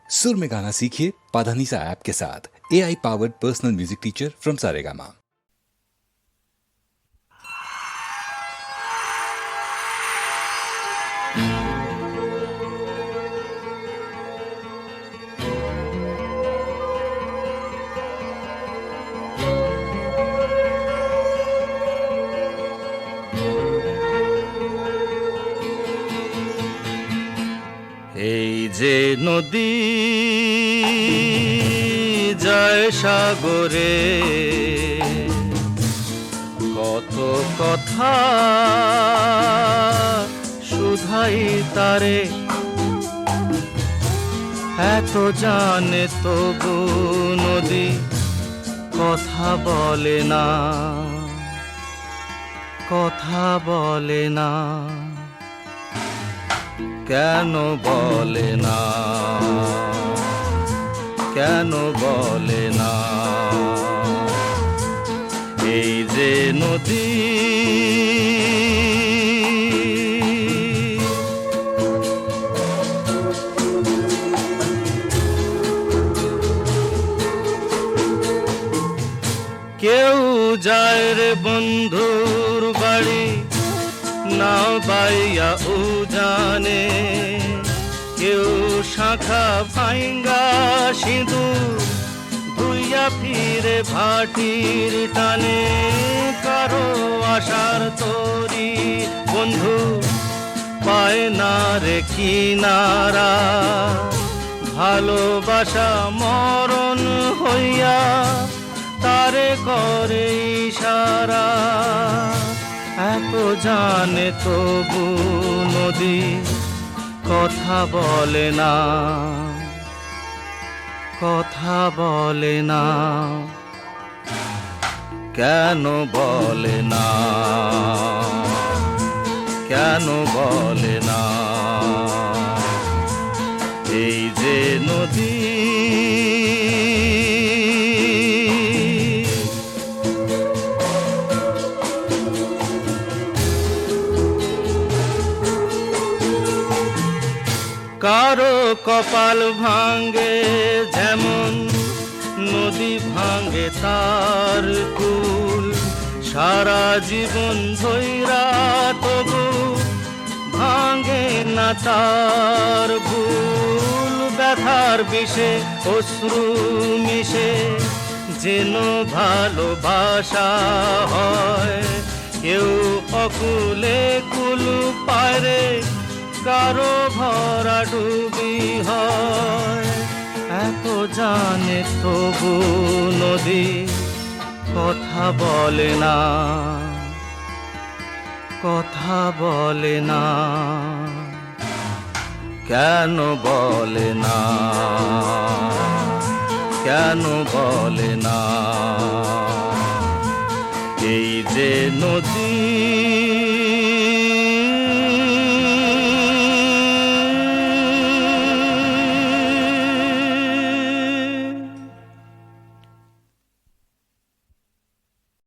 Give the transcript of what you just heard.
सुर में गाना सीखिए पाधानीसा ऐप के साथ। AI powered personal music teacher from Saregama. এই যে নদী যায় সাগরে, কত কথা শুধাই তারে, এত জানে তবু নদী কথা বলে না, কথা বলে না। কেন বলে না, কেন বলে না? এই যে নদী কেউ যায় রে বন্ধুর বাড়ি, নাও বাইয়া উজানে, কেউ শাখা ভাঙ্গা সিঁদুর ধুইয়া ফিরে ভাটির টানে। কারো আশার তরি বন্ধু পায় না রে কিনারা, ভালোবাসা মরণ হইয়া তারে করে ইশারা। এত জানে তবু নদী কথা বলে না, কথা বলে না। কেন বলে না, কেন বলে না? এই যে নদী কারো কপাল ভাঙ্গে যেমন নদী ভাঙ্গে তার কুল, সারা জীবন ধইরা তবু ভাঙ্গে না তার ভুল। ব্যথার বিষে অশ্রু মিশে যেন ভালোবাসা হয়, কেউ অকুলে কুল পায় রে, কারো ভরা ডুবি হয়। এত জানে তবু নদী কথা বলে না, কথা বলে না। কেন বলে না, কেন বলে না? এই যে নদী